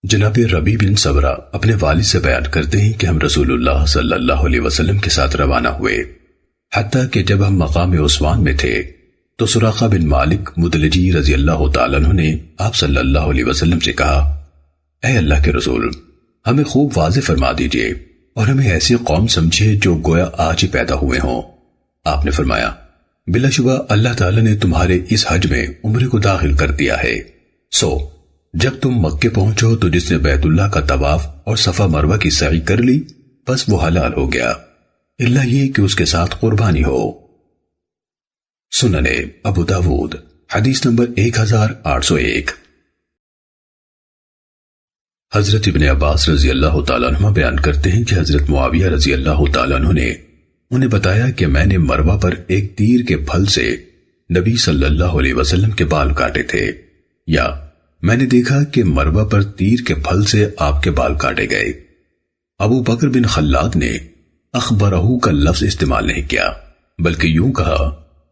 جناب ربیع بن سبرہ اپنے والد سے بیان کرتے ہیں کہ ہم رسول اللہ صلی اللہ علیہ وسلم کے ساتھ روانہ ہوئے، حتیٰ کہ جب ہم مقام عثمان میں تھے تو سراقہ بن مالک مدلجی رضی اللہ تعالیٰ عنہ نے آپ صلی اللہ علیہ وسلم سے کہا، اے اللہ کے رسول، ہمیں خوب واضح فرما دیجئے اور ہمیں ایسی قوم سمجھے جو گویا آج ہی پیدا ہوئے ہوں۔ آپ نے فرمایا، بلا شبہ اللہ تعالیٰ نے تمہارے اس حج میں عمرے کو داخل کر دیا ہے، سو جب تم مکے پہنچو تو جس نے بیت اللہ کا طواف اور صفا مروہ کی سعی کر لی بس وہ حلال ہو گیا، الا یہ کہ اس کے ساتھ قربانی ہو۔ سنن ابو داود حدیث نمبر 1801۔ حضرت ابن عباس رضی اللہ تعالیٰ عنہ بیان کرتے ہیں کہ حضرت معاویہ رضی اللہ تعالیٰ عنہ نے انہیں بتایا کہ میں نے مروہ پر ایک تیر کے پھل سے نبی صلی اللہ علیہ وسلم کے بال کاٹے تھے، یا میں نے دیکھا کہ مروہ پر تیر کے پھل سے آپ کے بال کاٹے گئے۔ ابو بکر بن خلاد نے اخبرہ کا لفظ استعمال نہیں کیا بلکہ یوں کہا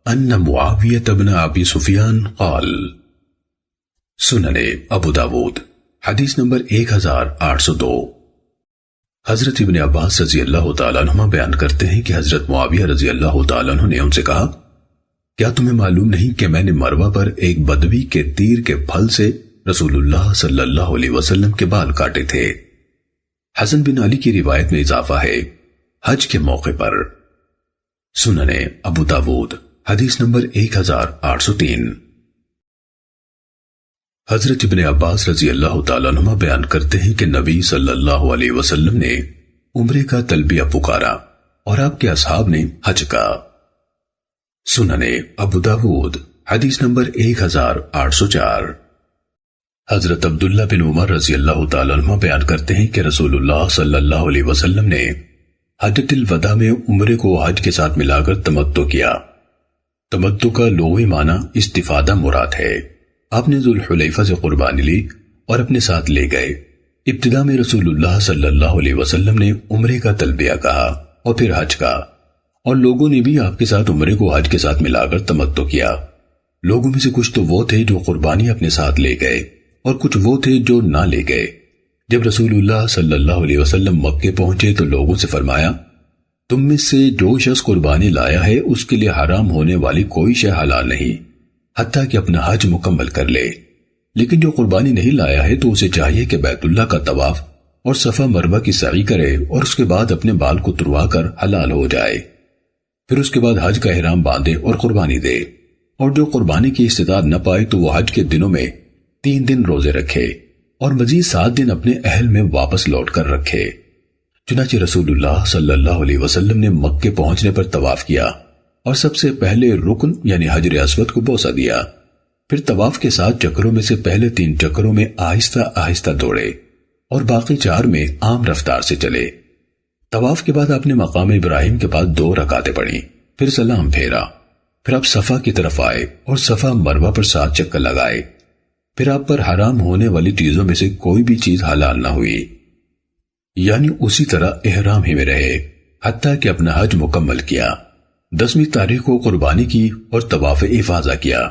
ان معاویہ بن ابی سفیان قال۔ سنن ابو داود حدیث نمبر 1802۔ حضرت ابن عباس رضی اللہ تعالیٰ عنہ بیان کرتے ہیں کہ حضرت معاویہ رضی اللہ تعالیٰ عنہ نے ان سے کہا، کیا تمہیں معلوم نہیں کہ میں نے مروہ پر ایک بدوی کے تیر کے پھل سے رسول اللہ صلی اللہ علیہ وسلم کے بال کاٹے تھے؟ حسن بن علی کی روایت میں اضافہ ہے حج کے موقع پر۔ سنن ابو داود حدیث نمبر 1803۔ حضرت ابن عباس رضی اللہ تعالیٰ عنہ بیان کرتے ہیں کہ نبی صلی اللہ علیہ وسلم نے عمرے کا تلبیہ پکارا اور آپ کے اصحاب نے حج کا۔ سنن ابو داود حدیث نمبر 1804۔ حضرت عبداللہ بن عمر رضی اللہ تعالیٰ عنہ بیان کرتے ہیں کہ رسول اللہ صلی اللہ علیہ وسلم نے حجۃ الوداع میں عمرے کو حج کے ساتھ ملا کر تمتع کیا۔ تمتع کا لغوی معنی استفادہ مراد ہے۔ آپ نے ذوالحلیفہ سے قربانی لی اور اپنے ساتھ لے گئے۔ ابتدا میں رسول اللہ صلی اللہ علیہ وسلم نے عمرے کا تلبیہ کہا اور پھر حج کا، اور لوگوں نے بھی آپ کے ساتھ عمرے کو حج کے ساتھ ملا کر تمتع کیا۔ لوگوں میں سے کچھ تو وہ تھے جو قربانی اپنے ساتھ لے گئے اور کچھ وہ تھے جو نہ لے گئے۔ جب رسول اللہ صلی اللہ علیہ وسلم مکے پہنچے تو لوگوں سے فرمایا، تم میں سے جو شخص قربانی لایا ہے اس کے لیے حرام ہونے والی کوئی شے حلال نہیں حتیٰ کہ اپنا حج مکمل کر لے، لیکن جو قربانی نہیں لایا ہے تو اسے چاہیے کہ بیت اللہ کا طواف اور صفا مروہ کی سعی کرے اور اس کے بعد اپنے بال کو تروا کر حلال ہو جائے، پھر اس کے بعد حج کا احرام باندھے اور قربانی دے، اور جو قربانی کی استطاعت نہ پائے تو وہ حج کے دنوں میں 3 دن روزے رکھے اور مزید 7 دن اپنے اہل میں واپس لوٹ کر رکھے۔ چنانچہ رسول اللہ صلی اللہ علیہ وسلم نے مکے پہنچنے پر طواف کیا اور سب سے پہلے رکن یعنی حجر اسود کو بوسہ دیا، پھر طواف کے 7 چکروں میں سے پہلے 3 چکروں میں آہستہ آہستہ دوڑے اور باقی 4 میں عام رفتار سے چلے۔ طواف کے بعد آپ نے مقام ابراہیم کے پاس 2 رکعتیں پڑھیں، پھر سلام پھیرا، پھر آپ صفا کی طرف آئے اور صفا مروہ پر 7 چکر لگائے، پھر آپ پر حرام ہونے والی چیزوں میں سے کوئی بھی چیز حلال نہ ہوئی، یعنی اسی طرح احرام ہی میں رہے حتیٰ کہ اپنا حج مکمل کیا۔ 10ویں تاریخ کو قربانی کی اور طواف افاضہ کیا،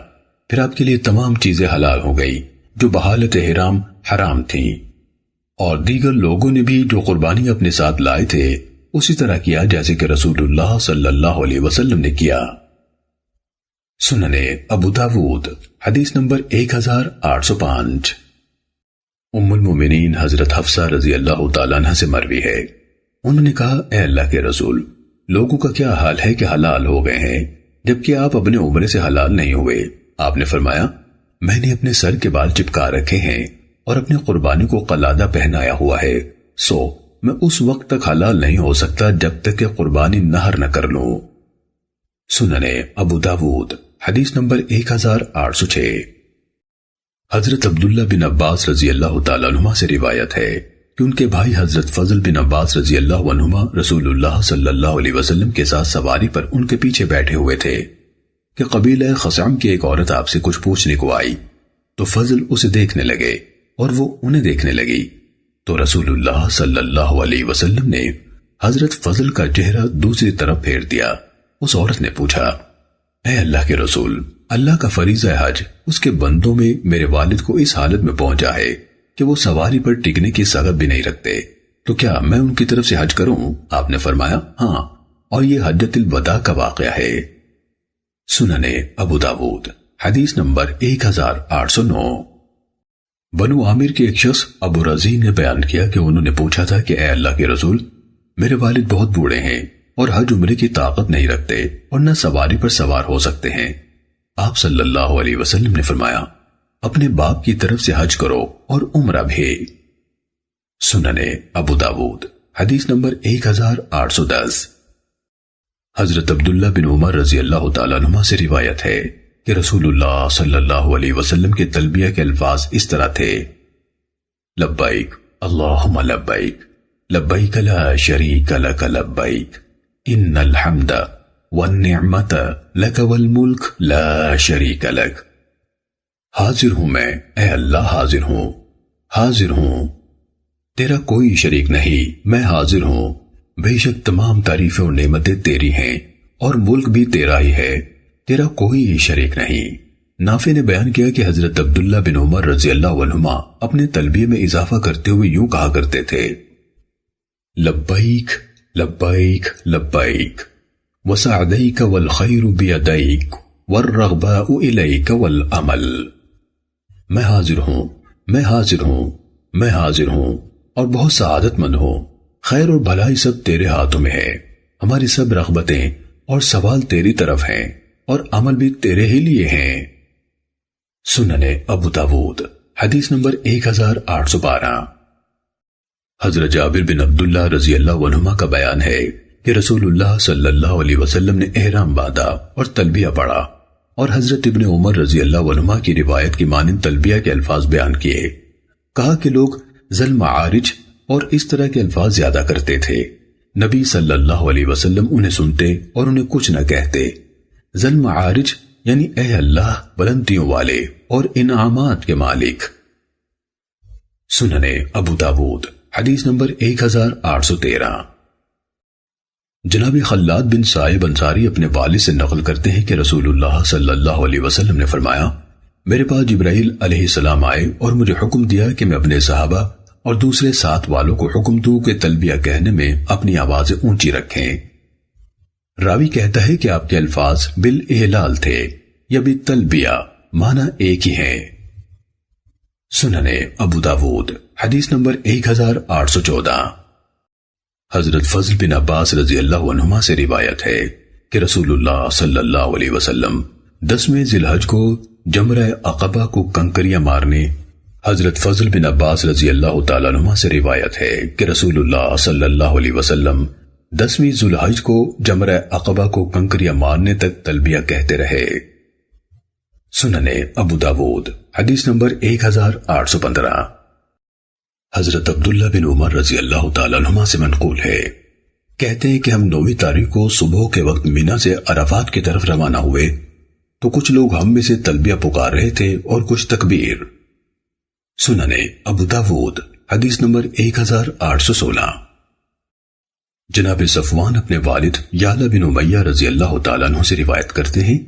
پھر آپ کے لیے تمام چیزیں حلال ہو گئی جو بحالت احرام حرام تھیں، اور دیگر لوگوں نے بھی جو قربانی اپنے ساتھ لائے تھے اسی طرح کیا جیسے کہ رسول اللہ صلی اللہ علیہ وسلم نے کیا۔ سنن ابو داود حدیث نمبر 1805۔ ام المومنین حضرت حفصہ رضی اللہ تعالیٰ عنہ سے مروی ہے، انہوں نے کہا، اے اللہ کے رسول، لوگوں کا کیا حال ہے کہ حلال ہو گئے ہیں جبکہ آپ اپنے عمرے سے حلال نہیں ہوئے؟ آپ نے فرمایا، میں نے اپنے سر کے بال چپکا رکھے ہیں اور اپنی قربانی کو قلادہ پہنایا ہوا ہے، سو میں اس وقت تک حلال نہیں ہو سکتا جب تک کہ قربانی نہر نہ کر لوں۔ سنن ابو داود حدیث نمبر 1806۔ حضرت عبداللہ بن عباس رضی اللہ تعالیٰ عنہ سے روایت ہے کہ ان کے بھائی حضرت فضل بن عباس رضی اللہ عنہما رسول اللہ صلی اللہ علیہ وسلم کے ساتھ سواری پر ان کے پیچھے بیٹھے ہوئے تھے کہ قبیلہ خثعم کی ایک عورت آپ سے کچھ پوچھنے کو آئی، تو فضل اسے دیکھنے لگے اور وہ انہیں دیکھنے لگی، تو رسول اللہ صلی اللہ علیہ وسلم نے حضرت فضل کا چہرہ دوسری طرف پھیر دیا۔ اس عورت نے پوچھا، اے اللہ کے رسول، اللہ کا فریضہ حج اس کے بندوں میں میرے والد کو اس حالت میں پہنچا ہے کہ کہ وہ سواری پر ٹکنے کی سغت بھی نہیں رکھتے، تو کیا میں ان کی طرف سے حج کروں؟ آپ نے فرمایا ہاں، اور یہ حجۃ الوداع کا واقعہ ہے۔ سننے ابو داود حدیث نمبر 1809۔ بنو عامر کے ایک شخص ابو رضی نے بیان کیا کہ انہوں نے پوچھا تھا کہ اے اللہ کے رسول، میرے والد بہت بوڑھے ہیں اور حج عمرے کی طاقت نہیں رکھتے اور نہ سواری پر سوار ہو سکتے ہیں۔ آپ صلی اللہ علیہ وسلم نے فرمایا اپنے باپ کی طرف سے حج کرو اور عمرہ بھی۔ سننے ابو داود حدیث نمبر 1810۔ حضرت عبداللہ بن عمر رضی اللہ تعالیٰ عنہ سے روایت ہے کہ رسول اللہ صلی اللہ علیہ وسلم کے تلبیہ کے الفاظ اس طرح تھے: لبیک اللہم لبیک، لبیک لا شریک لک لبیک، ان الحمد والنعمت لک والملک لا شریک لک۔ حاضر ہوں میں، اے اللہ حاضر ہوں، حاضر ہوں، تیرا کوئی شریک نہیں، میں حاضر ہوں، بے شک تمام تعریفیں اور نعمتیں تیری ہیں اور ملک بھی تیرا ہی ہے، تیرا کوئی شریک نہیں۔ نافع نے بیان کیا کہ حضرت عبداللہ بن عمر رضی اللہ عنہما اپنے تلبیہ میں اضافہ کرتے ہوئے یوں کہا کرتے تھے: لبیک لبیک لبیک وسعدیک والخیر بیدیک والرغباء الیک والعمل۔ میں حاضر ہوں، میں حاضر ہوں، میں حاضر ہوں اور بہت سعادت مند ہوں، خیر اور بھلائی سب تیرے ہاتھوں میں ہے، ہماری سب رغبتیں اور سوال تیری طرف ہیں اور عمل بھی تیرے ہی لیے ہیں۔ سننے ابو داود حدیث نمبر 1812۔ حضرت جابر بن عبداللہ رضی اللہ عنہما کا بیان ہے کہ رسول اللہ صلی اللہ علیہ وسلم نے احرام باندھا اور تلبیہ پڑھا، اور حضرت ابن عمر رضی اللہ عنہما کی روایت کی مانند تلبیہ کے الفاظ بیان کیے۔ کہا کہ لوگ ذل معارج اور اس طرح کے الفاظ زیادہ کرتے تھے، نبی صلی اللہ علیہ وسلم انہیں سنتے اور انہیں کچھ نہ کہتے۔ ذل معارج یعنی اے اللہ بلندیوں والے اور انعامات کے مالک۔ سننے ابو داود حدیث نمبر 1813۔ جناب خلاد بن صائب انصاری اپنے والد سے نقل کرتے ہیں کہ رسول اللہ صلی اللہ علیہ وسلم نے فرمایا میرے پاس جبرائیل علیہ السلام آئے اور مجھے حکم دیا کہ میں اپنے صحابہ اور دوسرے ساتھ والوں کو حکم دوں کہ تلبیہ کہنے میں اپنی آوازیں اونچی رکھیں۔ راوی کہتا ہے کہ آپ کے الفاظ بالاحلال تھے یا بالتلبیہ، معنی ایک ہی ہے۔ سننے ابو داود حدیث نمبر 1814۔ حضرت فضل بن عباس رضی اللہ عنہما سے روایت ہے کہ رسول اللہ صلی اللہ علیہ وسلم 10ویں ذی الحج کو جمرہ عقبہ کو کنکریاں مارنے۔ حضرت فضل بن عباس رضی اللہ تعالیٰ عنہما سے روایت ہے کہ رسول اللہ صلی اللہ علیہ وسلم 10ویں ذی الحج کو جمرہ عقبہ کو کنکریاں مارنے تک تلبیہ کہتے رہے۔ سننے ابو داود حدیث نمبر 1815۔ حضرت عبداللہ بن عمر رضی اللہ تعالیٰ عنہما سے منقول ہے، کہتے ہیں کہ ہم 9ویں تاریخ کو صبح کے وقت مینا سے عرفات کی طرف روانہ ہوئے تو کچھ لوگ ہم میں سے تلبیہ پکار رہے تھے اور کچھ تکبیر۔ سننے ابو داود حدیث نمبر 1816۔ جناب صفوان اپنے والد یعلا بن امیہ رضی اللہ تعالیٰ عنہ سے روایت کرتے ہیں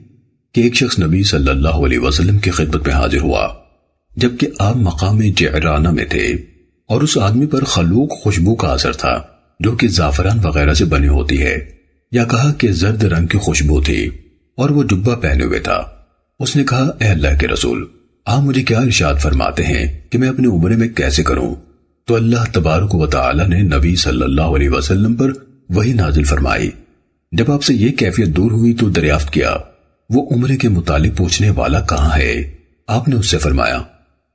کہ ایک شخص نبی صلی اللہ علیہ وسلم کی خدمت میں حاضر ہوا جبکہ آپ مقام جعرانہ میں تھے، اور اس آدمی پر خلوق خوشبو کا اثر تھا جو کہ زعفران وغیرہ سے بنی ہوتی ہے، یا کہا کہ زرد رنگ کی خوشبو تھی، اور وہ جبہ پہنے ہوئے تھا۔ اس نے کہا اے اللہ کے رسول، آپ مجھے کیا ارشاد فرماتے ہیں کہ میں اپنے عمرے میں کیسے کروں؟ تو اللہ تبارک و تعالی نے نبی صلی اللہ علیہ وسلم پر وحی نازل فرمائی۔ جب آپ سے یہ کیفیت دور ہوئی تو دریافت کیا وہ عمرے کے متعلق پوچھنے والا کہاں ہے؟ آپ نے اس سے فرمایا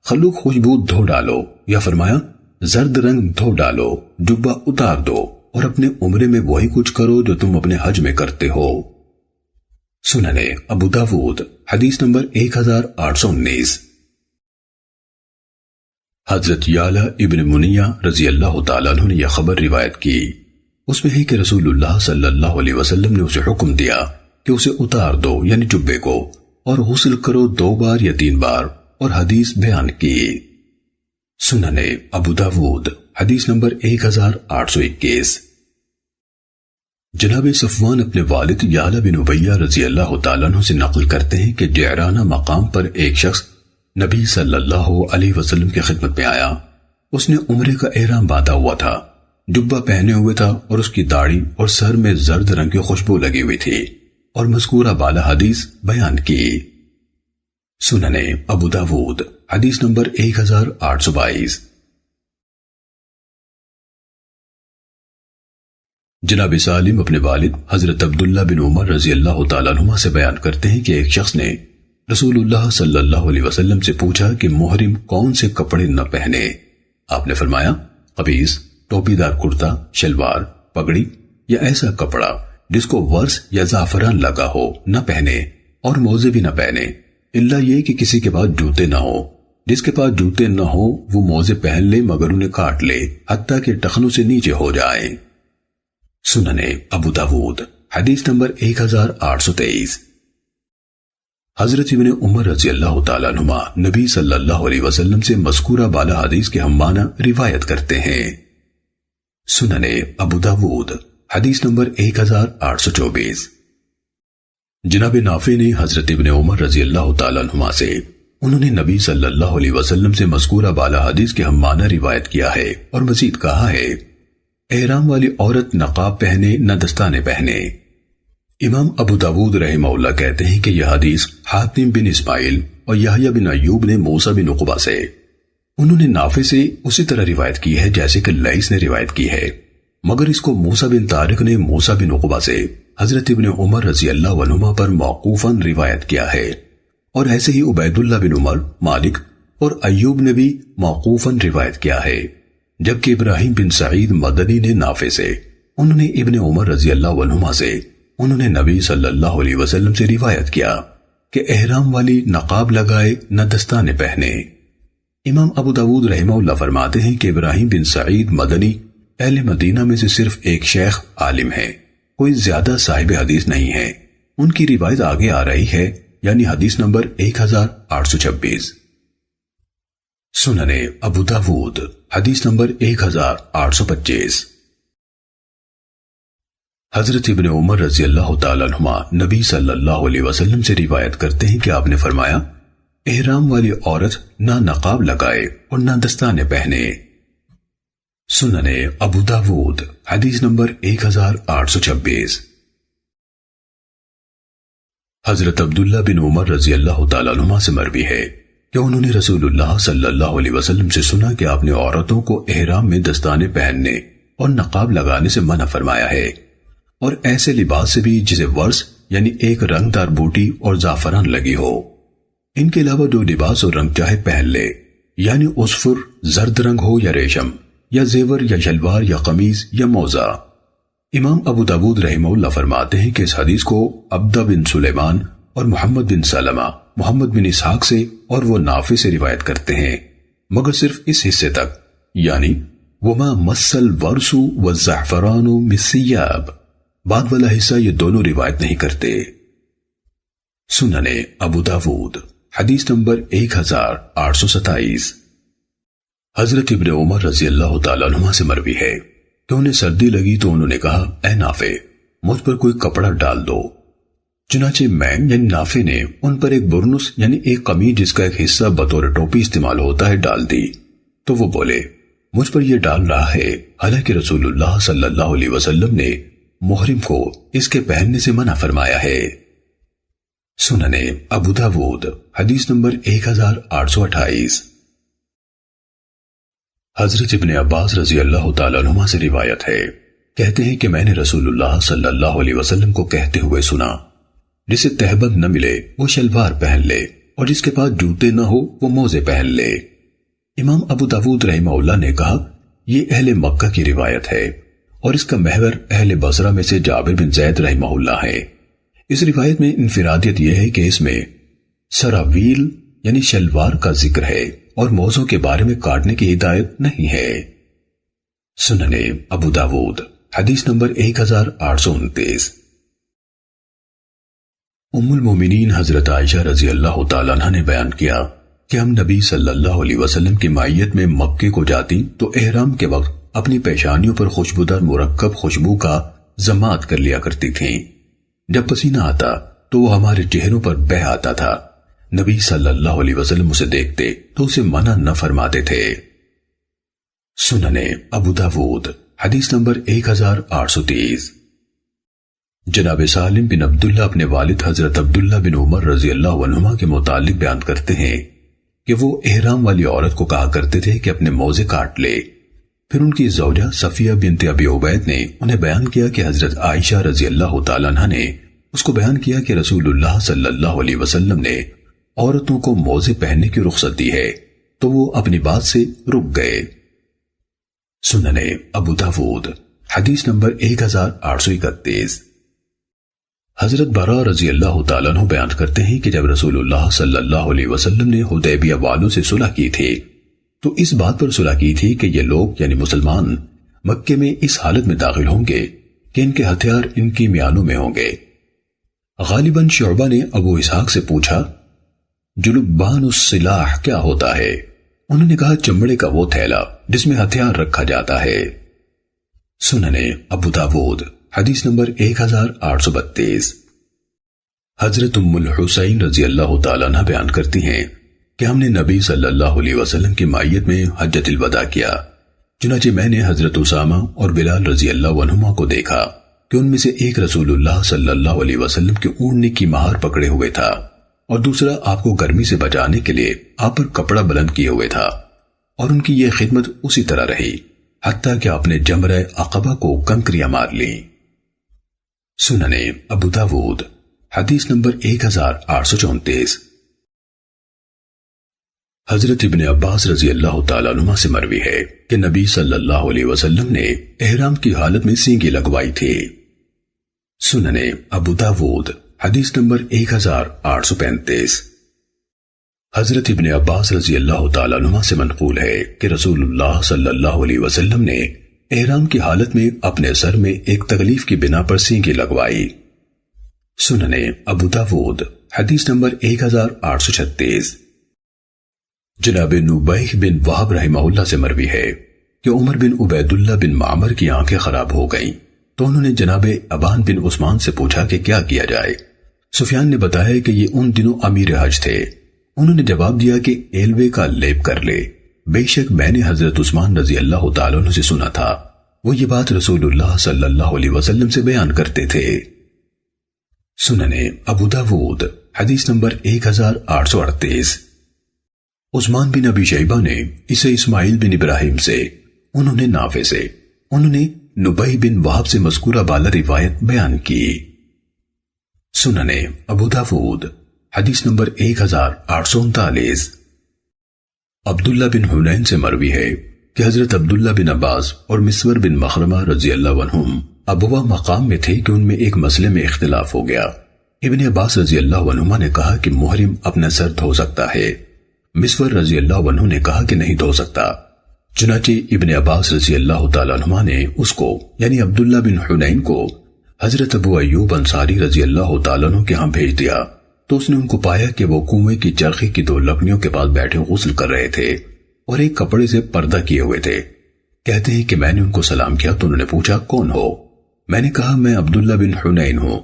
خلوق خوشبو دھو ڈالو، یا فرمایا زرد رنگ دھو ڈالو، جبہ اتار دو اور اپنے عمرے میں وہی کچھ کرو جو تم اپنے حج میں کرتے ہو۔ سننے ابو داود حدیث نمبر 1819۔ حضرت یعلا ابن منیہ رضی اللہ تعالیٰ عنہ نے یہ خبر روایت کی، اس میں ہے کہ رسول اللہ صلی اللہ علیہ وسلم نے اسے حکم دیا کہ اسے اتار دو یعنی جبے کو، اور غسل کرو 2 بار یا 3 بار، اور حدیث بیان کی۔ سننے ابو داود حدیث نمبر 1821۔ جناب صفوان اپنے والد یعلا بن امیہ رضی اللہ تعالیٰ عنہ سے نقل کرتے ہیں کہ جعرانہ مقام پر ایک شخص نبی صلی اللہ علیہ وسلم کی خدمت میں آیا اس نے عمرے کا احرام باندھا ہوا تھا، جبہ پہنے ہوئے تھا اور اس کی داڑھی اور سر میں زرد رنگ کی خوشبو لگی ہوئی تھی، اور مذکورہ بالا حدیث بیان کی۔ سننے ابو داود حدیث نمبر 1822۔ جناب سالم اپنے والد حضرت عبداللہ بن عمر رضی اللہ تعالیٰ عنہما سے بیان کرتے ہیں کہ ایک شخص نے رسول اللہ صلی اللہ علیہ وسلم سے پوچھا کہ محرم کون سے کپڑے نہ پہنے۔ آپ نے فرمایا قمیص، ٹوپی دار کرتا، شلوار، پگڑی یا ایسا کپڑا جس کو ورس یا زعفران لگا ہو نہ پہنے، اور موزے بھی نہ پہنے، الا یہ کہ کسی کے پاس جوتے نہ ہو۔ جس کے پاس جوتے نہ ہو وہ موزے پہن لے مگر انہیں کاٹ لے حتیٰ کہ ٹخنوں سے نیچے ہو جائیں۔ سننے ابو داود حدیث نمبر 1823۔ حضرت ابن عمر رضی اللہ تعالیٰ عنہما نبی صلی اللہ علیہ وسلم سے مذکورہ بالا حدیث کے ہم معنی روایت کرتے ہیں۔ سننے ابو داود حدیث نمبر 1824۔ جناب نافع نے حضرت ابن عمر رضی اللہ تعالیٰ عنہما سے انہوں نے نبی صلی اللہ علیہ وسلم سے مذکورہ بالا حدیث کے ہم معنی روایت کیا ہے اور مزید کہا ہے احرام والی عورت نقاب پہنے نہ دستانے پہنے۔ امام ابو داود رحمہ اللہ کہتے ہیں کہ یہ حدیث حاتم بن اسماعیل اور یحییٰ بن ایوب نے موسیٰ بن عقبہ سے، انہوں نے نافع سے اسی طرح روایت کی ہے جیسے کہ لیث نے روایت کی ہے، مگر اس کو موسیٰ بن طارق نے موسیٰ بن عقبہ سے حضرت ابن عمر رضی اللہ عنہما پر موقوفاً روایت کیا ہے، اور ایسے ہی عبید اللہ بن عمر، مالک اور ایوب نے بھی موقوفاً روایت کیا ہے، جبکہ ابراہیم بن سعید مدنی نے نافع سے، انہوں نے ابن عمر رضی اللہ عنہما سے، انہوں نے نبی صلی اللہ علیہ وسلم سے روایت کیا کہ احرام والی نقاب لگائے نہ دستانے پہنے۔ امام ابو داود رحمہ اللہ فرماتے ہیں کہ ابراہیم بن سعید مدنی اہل مدینہ میں سے صرف ایک شیخ عالم ہے، کوئی زیادہ صاحب حدیث نہیں ہے، ان کی روایت آگے آ رہی ہے، یعنی حدیث نمبر 1826۔ سننے ابو داود حدیث نمبر 1825۔ حضرت ابن عمر رضی اللہ تعالیٰ عنہما نبی صلی اللہ علیہ وسلم سے روایت کرتے ہیں کہ آپ نے فرمایا احرام والی عورت نہ نقاب لگائے اور نہ دستانے پہنے۔ سننے ابو داود حدیث نمبر 1826۔ حضرت عبداللہ بن عمر رضی اللہ تعالیٰ عنہما سے مروی ہے کہ انہوں نے رسول اللہ صلی اللہ علیہ وسلم سے سنا کہ آپ نے عورتوں کو احرام میں دستانے پہننے اور نقاب لگانے سے منع فرمایا ہے، اور ایسے لباس سے بھی جسے ورس یعنی ایک رنگ دار بوٹی اور زعفران لگی ہو۔ ان کے علاوہ جو لباس اور رنگ چاہے پہن لے، یعنی اصفر زرد رنگ ہو یا ریشم یا زیور یا شلوار یا قمیض یا موزہ۔ امام ابو داود رحمہ اللہ فرماتے ہیں کہ اس حدیث کو عبدہ بن سلیمان اور محمد بن سلمہ، محمد بن اسحاق سے اور وہ نافع سے روایت کرتے ہیں، مگر صرف اس حصے تک، یعنی وما مس الورس والزعفران من الثياب، بعد والا حصہ یہ دونوں روایت نہیں کرتے۔ سننے ابو داود حدیث نمبر 1827۔ حضرت ابن عمر رضی اللہ تعالیٰ عنہما سے مروی ہے کہ انہیں سردی لگی تو انہوں نے کہا اے نافع مجھ پر کوئی کپڑا ڈال دو، چنانچہ میں یعنی نافع نے ان پر ایک برنس یعنی ایک قمیض جس کا ایک حصہ بطور ٹوپی استعمال ہوتا ہے ڈال دی، تو وہ بولے مجھ پر یہ ڈال رہا ہے، حالانکہ رسول اللہ صلی اللہ علیہ وسلم نے محرم کو اس کے پہننے سے منع فرمایا ہے۔ سننے ابو داود حدیث نمبر 1828۔ حضرت ابن عباس رضی اللہ تعالیٰ عنہما سے روایت ہے، کہتے ہیں کہ میں نے رسول اللہ صلی اللہ علیہ وسلم کو کہتے ہوئے سنا جسے تہبند نہ ملے وہ شلوار پہن لے، اور جس کے پاس جوتے نہ ہو وہ موزے پہن لے۔ امام ابو داود رحمہ اللہ نے کہا یہ اہل مکہ کی روایت ہے، اور اس کا محور اہل بصرہ میں سے جابر بن زید رحمہ اللہ ہے۔ اس روایت میں انفرادیت یہ ہے کہ اس میں سراویل یعنی شلوار کا ذکر ہے اور موزوں کے بارے میں کاٹنے کی ہدایت نہیں ہے۔ سننے ابو داود حدیث نمبر 1829۔ ام المومنین حضرت عائشہ رضی اللہ تعالیٰ عنہ نے بیان کیا کہ ہم نبی صلی اللہ علیہ وسلم کی معیت میں مکے کو جاتی تو احرام کے وقت اپنی پیشانیوں پر خوشبودار مرکب خوشبو کا ضماد کر لیا کرتی تھیں۔ جب پسینہ آتا تو وہ ہمارے چہروں پر بہہ آتا تھا، نبی صلی اللہ علیہ وسلم اسے دیکھتے تو اسے منع نہ فرماتے تھے۔ سننے ابو داود حدیث نمبر 1830۔ جناب سالم بن عبداللہ اپنے والد حضرت عبداللہ بن عمر رضی اللہ عنہما کے متعلق بیان کرتے ہیں کہ وہ احرام والی عورت کو کہا کرتے تھے کہ اپنے موزے کاٹ لے۔ پھر ان کی زوجہ صفیہ بنت ابی عبید نے انہیں بیان کیا کہ حضرت عائشہ رضی اللہ تعالیٰ عنہ نے اس کو بیان کیا کہ رسول اللہ صلی اللہ علیہ وسلم نے عورتوں کو موزے پہننے کی رخصت دی ہے، تو وہ اپنی بات سے رک گئے۔ سننے ابو داود حدیث نمبر 1831۔ حضرت براء رضی اللہ تعالیٰ عنہ بیان کرتے ہیں کہ جب رسول اللہ صلی اللہ علیہ وسلم نے حدیبیہ والوں سے صلح کی تھی تو اس بات پر صلح کی تھی کہ یہ لوگ یعنی مسلمان مکے میں اس حالت میں داخل ہوں گے کہ ان کے ہتھیار ان کی میانوں میں ہوں گے۔ غالباً شعبہ نے ابو اسحاق سے پوچھا جلبان السلاح کیا ہوتا ہے؟ انہوں نے کہا چمڑے کا وہ تھیلا جس میں ہتھیار رکھا جاتا ہے۔ سننے ابو داود حدیث نمبر 1832۔ حضرت ام الحسین رضی اللہ تعالیٰ عنہ بیان کرتی ہیں کہ ہم نے نبی صلی اللہ علیہ وسلم کی معیت میں حجۃ الوداع کیا، چنانچہ میں نے حضرت اسامہ اور بلال رضی اللہ عنہما کو دیکھا کہ ان میں سے ایک رسول اللہ صلی اللہ علیہ وسلم کی اونٹنی کی مہار پکڑے ہوئے تھا اور دوسرا آپ کو گرمی سے بچانے کے لیے آپ پر کپڑا بلند کیے ہوئے تھا، اور ان کی یہ خدمت اسی طرح رہی حتیٰ کہ آپ نے جمرہ عقبہ کو کنکریاں مار لی۔ سننے ابو داود حدیث نمبر 1834۔ حضرت ابن عباس رضی اللہ تعالیٰ عنہ سے مروی ہے کہ نبی صلی اللہ علیہ وسلم نے احرام کی حالت میں سینگی لگوائی تھی۔ سننے ابو داود حدیث نمبر 1835۔ حضرت ابن عباس رضی اللہ تعالیٰ عنہ سے منقول ہے کہ رسول اللہ صلی اللہ علیہ وسلم نے احرام کی حالت میں اپنے سر میں ایک تکلیف کی بنا پر سینگی لگوائی۔ سننے ابو داود حدیث نمبر 1836۔ جناب نبیہ بن وہب رحمہ اللہ سے مروی ہے کہ عمر بن عبید اللہ بن معمر کی آنکھیں خراب ہو گئیں تو انہوں نے جناب ابان بن عثمان سے پوچھا کہ کیا کیا جائے۔ سفیان نے بتایا کہ یہ ان دنوں امیر حج تھے۔ انہوں نے جواب دیا کہ ایلوے کا لیپ کر لے، بے شک میں نے حضرت عثمان رضی اللہ تعالیٰ عنہ سے سنا تھا، وہ یہ بات رسول اللہ صلی اللہ علیہ وسلم سے بیان کرتے تھے۔ سننے ابو داود حدیث نمبر 1838۔ عثمان بن ابی شیبہ نے اسے اسماعیل بن ابراہیم سے، انہوں نے نافع سے، انہوں نے نبیہ بن وہب سے مذکورہ بالا روایت بیان کی۔ سننے ابو داود حدیث نمبر 1839۔ عبداللہ بن حنین سے مروی ہے کہ حضرت عبداللہ بن عباس اور مسور بن مخرمہ رضی اللہ عنہم ابوا مقام میں تھے کہ ان میں ایک مسئلے میں اختلاف ہو گیا۔ ابن عباس رضی اللہ عنہما نے کہا کہ محرم اپنا سر دھو سکتا ہے، مسور رضی اللہ عنہ نے کہا کہ نہیں دھو سکتا۔ چنانچہ ابن عباس رضی اللہ تعالیٰ عنہما نے اس کو یعنی عبداللہ بن حنین کو حضرت ابو ایوب انصاری رضی اللہ تعالیٰ عنہ کے ہاں بھیج دیا تو اس نے ان کو پایا کہ وہ کنویں کی چرخی کی 2 لکڑیوں کے پاس بیٹھے غسل کر رہے تھے اور ایک کپڑے سے پردہ کیے ہوئے تھے۔ کہتے ہیں کہ میں نے ان کو سلام کیا تو انہوں نے پوچھا کون ہو؟ میں نے کہا میں عبداللہ بن حنین ہوں،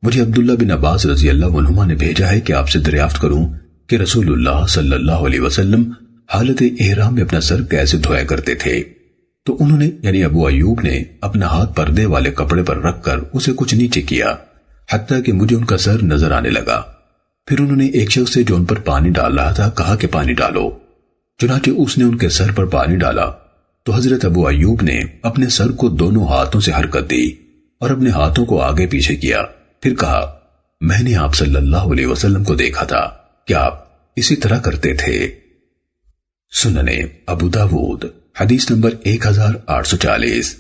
مجھے عبداللہ بن عباس رضی اللہ عنہما نے بھیجا ہے کہ آپ سے دریافت کروں کہ رسول اللہ صلی اللہ علیہ وسلم حالت احرام میں اپنا سر کیسے دھویا کرتے تھے۔ تو انہوں نے یعنی ابو ایوب نے اپنا ہاتھ پردے والے کپڑے پر رکھ کر اسے کچھ نیچے کیا حتیٰ کہ مجھے ان کا سر نظر آنے لگا۔ پھر انہوں نے ایک شخص سے جو ان پر پانی ڈال رہا تھا کہا کہ پانی ڈالو، چنانچہ اس نے ان کے سر پر پانی ڈالا تو حضرت ابو ایوب نے اپنے سر کو دونوں ہاتھوں سے حرکت دی اور اپنے ہاتھوں کو آگے پیچھے کیا، پھر کہا میں نے آپ صلی اللہ علیہ وسلم کو دیکھا تھا کہ آپ اسی طرح کرتے تھے۔ سننے ابو داود حدیث نمبر 1840۔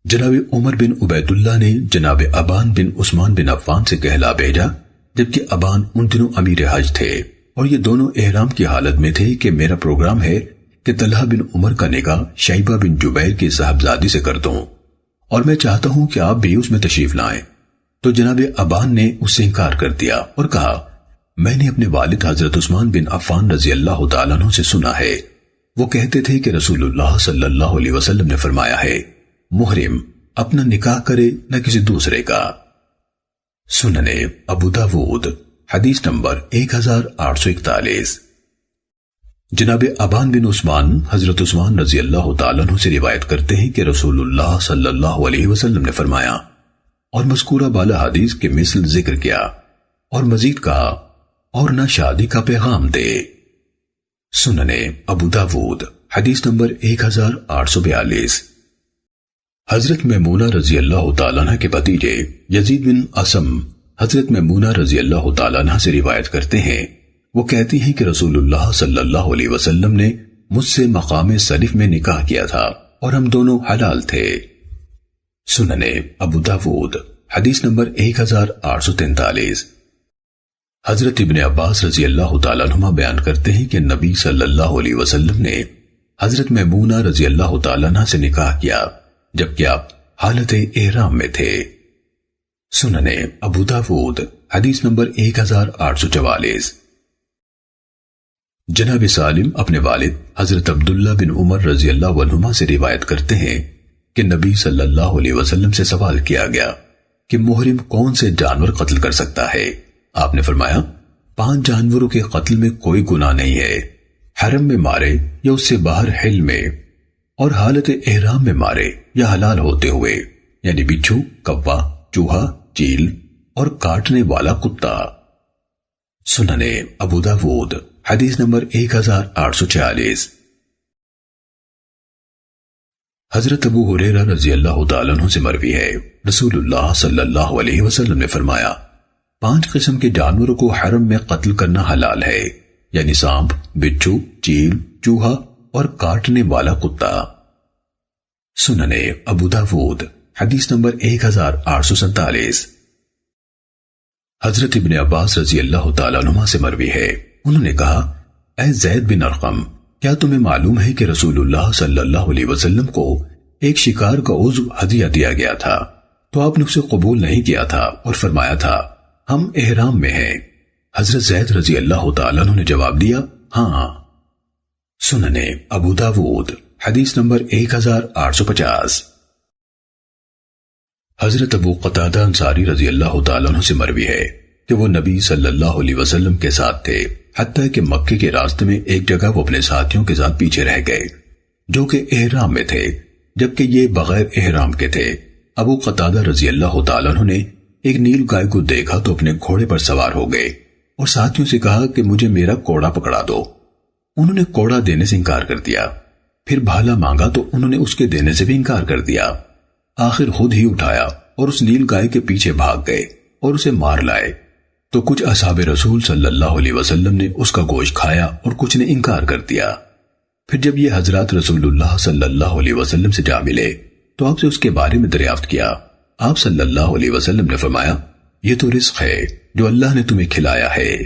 جناب عمر بن عبید اللہ نے جناب ابان بن عثمان بن عفان سے کہلا بھیجا، جبکہ ابان ان دنوں امیر حج تھے اور یہ دونوں احرام کی حالت میں تھے کہ میرا پروگرام ہے کہ طلحہ بن عمر کا نکاح شیبہ بن جبیر کی صاحبزادی سے کر دوں اور میں چاہتا ہوں کہ آپ بھی اس میں تشریف لائیں۔ تو جناب ابان نے اس سے انکار کر دیا اور کہا میں نے اپنے والد حضرت عثمان بن عفان رضی اللہ تعالیٰ عنہ سے سنا ہے، وہ کہتے تھے کہ رسول اللہ صلی اللہ علیہ وسلم نے فرمایا ہے محرم اپنا نکاح کرے نہ کسی دوسرے کا۔ سننے ابو داود حدیث نمبر 1841۔ جناب ابان بن عثمان حضرت عثمان رضی اللہ تعالیٰ عنہ سے روایت کرتے ہیں کہ رسول اللہ صلی اللہ علیہ وسلم نے فرمایا، اور مذکورہ بالا حدیث کے مثل ذکر کیا اور مزید کہا، اور نہ شادی کا پیغام دے۔ سننے ابو داود حدیث نمبر 1842۔ حضرت میمونہ رضی اللہ تعالیٰ عنہ کے بھتیجے یزید بن اسم حضرت میمونہ رضی اللہ تعالیٰ عنہ سے روایت کرتے ہیں، وہ کہتی ہیں کہ رسول اللہ صلی اللہ علیہ وسلم نے مجھ سے مقام سلف میں نکاح کیا تھا اور ہم دونوں حلال تھے۔ سننے ابو داود حدیث نمبر 1843۔ حضرت ابن عباس رضی اللہ تعالیٰ عنہ بیان کرتے ہیں کہ نبی صلی اللہ علیہ وسلم نے حضرت میمونہ رضی اللہ تعالیٰ عنہ سے نکاح کیا جبکہ آپ حالت احرام میں تھے۔ سننے ابو داود حدیث نمبر 1844۔ جناب سالم اپنے والد حضرت عبداللہ بن عمر رضی اللہ عنہما سے روایت کرتے ہیں کہ نبی صلی اللہ علیہ وسلم سے سوال کیا گیا کہ محرم کون سے جانور قتل کر سکتا ہے؟ آپ نے فرمایا، 5 جانوروں کے قتل میں کوئی گناہ نہیں ہے، حرم میں مارے یا اس سے باہر حل میں، اور حالت احرام میں مارے یا حلال ہوتے ہوئے، یعنی بچھو، کوا، چوہا، چیل اور کاٹنے والا کتا۔ سننے ابو داود حدیث نمبر 1846۔ حضرت ابو ہریرہ رضی اللہ تعالیٰ عنہ سے مروی ہے، رسول اللہ صلی اللہ علیہ وسلم نے فرمایا، 5 قسم کے جانوروں کو حرم میں قتل کرنا حلال ہے، یعنی سانپ، بچھو، چیل، چوہا اور کاٹنے والا کتا۔ سننے ابو داود حدیث نمبر 1847۔ حضرت ابن عباس رضی اللہ تعالیٰ عنہ سے مروی ہے، انہوں نے کہا، اے زید بن ارقم، کیا تمہیں معلوم ہے کہ رسول اللہ صلی اللہ علیہ وسلم کو ایک شکار کا عضو ہدیہ دیا گیا تھا تو آپ نے اسے قبول نہیں کیا تھا اور فرمایا تھا ہم احرام میں ہیں؟ حضرت زید رضی اللہ تعالیٰ عنہ نے جواب دیا، ہاں۔ سننے ابو داود حدیث نمبر 1850۔ حضرت ابو قتادہ انصاری رضی اللہ تعالیٰ عنہ سے مروی ہے کہ وہ نبی صلی اللہ علیہ وسلم کے ساتھ تھے، حتیٰ کہ مکے کے راستے میں ایک جگہ وہ اپنے ساتھیوں کے ساتھ پیچھے رہ گئے جو کہ احرام میں تھے، جبکہ یہ بغیر احرام کے تھے۔ ابو قتادہ رضی اللہ تعالیٰ عنہ نے ایک نیل گائے کو دیکھا تو اپنے گھوڑے پر سوار ہو گئے اور ساتھیوں سے کہا کہ مجھے میرا کوڑا پکڑا دو۔ انہوں نے کوڑا دینے سے انکار کر دیا، پھر بھالا مانگا تو انہوں نے اس کے دینے سے بھی انکار کر دیا۔ آخر خود ہی اٹھایا اور اس نیل گائے کے پیچھے بھاگ گئے اور اسے مار لائے، تو کچھ اصحاب رسول صلی اللہ علیہ وسلم نے اس کا گوشت کھایا اور کچھ نے انکار کر دیا۔ پھر جب یہ حضرات رسول اللہ صلی اللہ علیہ وسلم سے جا ملے تو آپ سے اس کے بارے میں دریافت کیا۔ آپ صلی اللہ علیہ وسلم نے فرمایا، یہ تو رزق ہے جو اللہ نے تمہیں کھلایا ہے۔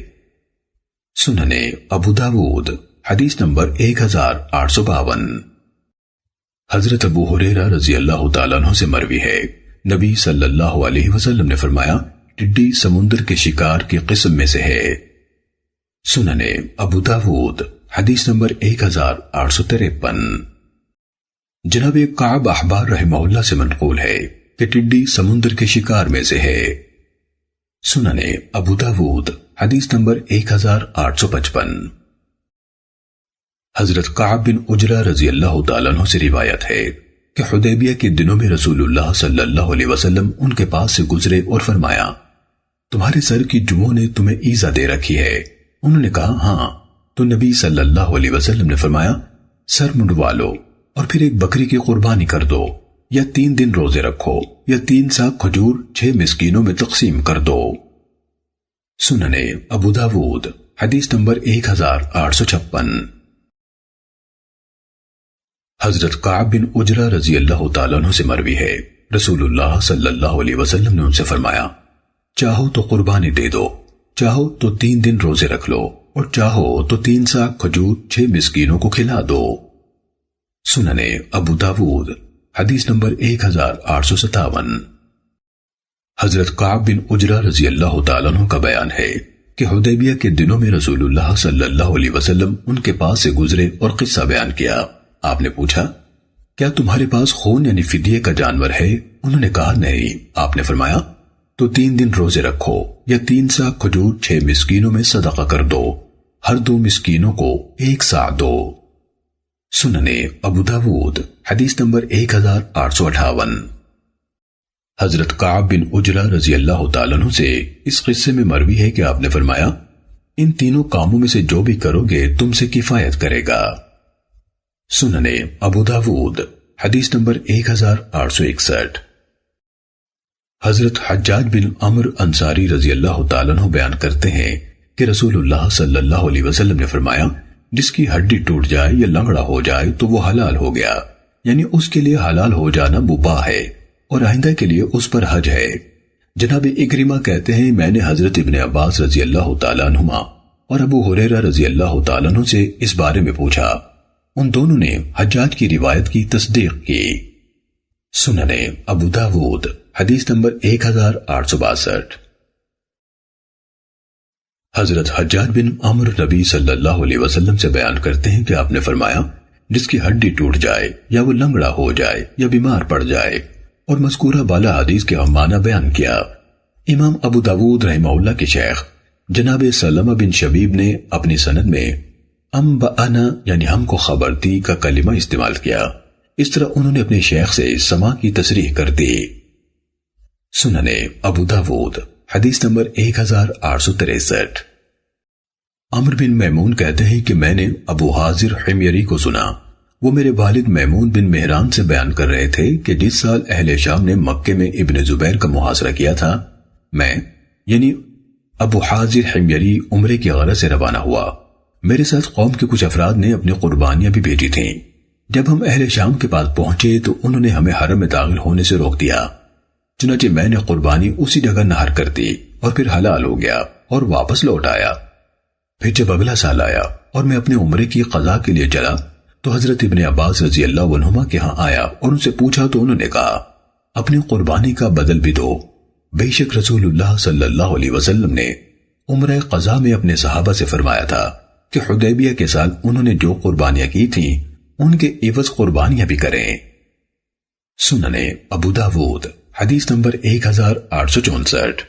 سننے ابو داود حدیث نمبر 1852۔ حضرت ابو ہریرہ رضی اللہ تعالیٰ عنہ سے مروی ہے، نبی صلی اللہ علیہ وسلم نے فرمایا، ٹڈی سمندر کے شکار کی قسم میں سے ہے۔ سننے ابو داود حدیث نمبر 1853۔ جناب کعب احبار رحمہ اللہ سے منقول ہے کہ ٹڈی سمندر کے شکار میں سے ہے۔ سننے ابو داود حدیث نمبر 1855۔ حضرت کعب بن عجرہ رضی اللہ تعالیٰ عنہ سے روایت ہے کہ حدیبیہ کے دنوں میں رسول اللہ صلی اللہ علیہ وسلم ان کے پاس سے گزرے اور فرمایا، تمہارے سر کی جوؤں نے تمہیں ایزا دے رکھی ہے؟ انہوں نے کہا، ہاں۔ تو نبی صلی اللہ علیہ وسلم نے فرمایا، سر منڈوا لو اور پھر ایک بکری کی قربانی کر دو، یا 3 دن روزے رکھو، یا 3 ساغ کھجور 6 مسکینوں میں تقسیم کر دو۔ سننے ابو داود حدیث نمبر 1856۔ حضرت کعب بن عجرہ رضی اللہ تعالیٰ عنہ سے مروی ہے، رسول اللہ صلی اللہ علیہ وسلم نے ان سے فرمایا، چاہو تو قربانی دے دو، چاہو تو 3 دن روزے رکھ لو، اور چاہو تو 3 ساغ کھجور 6 مسکینوں کو کھلا دو۔ سننے ابو داود حدیث نمبر 1857۔ حضرت کعب بن عجرہ رضی اللہ تعالیٰ عنہ کا بیان ہے کہ حدیبیہ کے دنوں میں رسول اللہ صلی اللہ علیہ وسلم ان کے پاس سے گزرے اور قصہ بیان کیا۔ آپ نے پوچھا، کیا تمہارے پاس خون یعنی فدیے کا جانور ہے؟ انہوں نے کہا، نہیں۔ آپ نے فرمایا، تو 3 دن روزے رکھو، یا 3 ساغ کھجور 6 مسکینوں میں صدقہ کر دو، ہر 2 مسکینوں کو 1 صاع دو۔ سننے ابو داود حدیث نمبر 1858۔ حضرت کعب بن عجرہ رضی اللہ تعالیٰ عنہ سے اس قصے میں مروی ہے کہ آپ نے فرمایا، ان تینوں کاموں میں سے جو بھی کرو گے تم سے کفایت کرے گا۔ سننے ابو داود حدیث نمبر 1861۔ حضرت حجاج بن عمرو انصاری رضی اللہ تعالیٰ عنہ بیان کرتے ہیں کہ رسول اللہ صلی اللہ علیہ وسلم نے فرمایا، جس کی ہڈی ٹوٹ جائے یا لنگڑا ہو جائے تو وہ حلال ہو گیا، یعنی اس کے لیے حلال ہو جانا مباح ہے اور آئندہ کے لیے اس پر حج ہے۔ جناب اکرمہ کہتے ہیں، میں نے حضرت ابن عباس رضی اللہ تعالیٰ عنہما اور ابو ہریرہ رضی اللہ تعالیٰ عنہ سے اس بارے میں پوچھا، ان دونوں نے حجاج کی روایت کی تصدیق کی۔ سننے ابو داود حدیث نمبر 1862۔ حضرت حجاج بن عمرو نبی صلی اللہ علیہ وسلم سے بیان کرتے ہیں کہ آپ نے فرمایا، جس کی ہڈی ٹوٹ جائے یا وہ لنگڑا ہو جائے یا بیمار پڑ جائے، اور مذکورہ بالا حدیث کے معنی بیان کیا۔ امام ابو داود رحمہ اللہ کے شیخ جناب سلمہ بن شبیب نے اپنی سند میں انبأنا یعنی ہم کو خبر دی کا کلمہ استعمال کیا۔ اس طرح انہوں نے اپنے شیخ سے سماع کی تصریح کر دی۔ سننے ابو داود حدیث نمبر 1863۔ عمرو بن میمون کہتے ہیں کہ میں نے ابو حازر حمیری کو سنا، وہ میرے والد میمون بن مہران سے بیان کر رہے تھے کہ جس سال اہل شام نے مکے میں ابن زبیر کا محاصرہ کیا تھا، میں یعنی ابو حازر حمیری عمرے کی غرض سے روانہ ہوا۔ میرے ساتھ قوم کے کچھ افراد نے اپنی قربانیاں بھی بھیجی تھیں۔ جب ہم اہل شام کے پاس پہنچے تو انہوں نے ہمیں حرم میں داخل ہونے سے روک دیا، چنانچہ میں نے قربانی اسی جگہ نہر کر دی اور پھر حلال ہو گیا اور واپس لوٹ آیا۔ پھر جب اگلا سال آیا اور میں اپنے عمرے کی قضاء کے لیے چلا تو حضرت ابن عباس رضی اللہ عنہما کے ہاں آیا اور ان سے پوچھا تو انہوں نے کہا، اپنی قربانی کا بدل بھی دو۔ بے شک رسول اللہ صلی اللہ علیہ وسلم نے عمرہ قضاء میں اپنے صحابہ سے فرمایا تھا کہ حدیبیہ کے سال انہوں نے جو قربانیاں کی تھیں ان کے عوض قربانیاں بھی کریں۔ سننے ابو داود حدیث نمبر 1864۔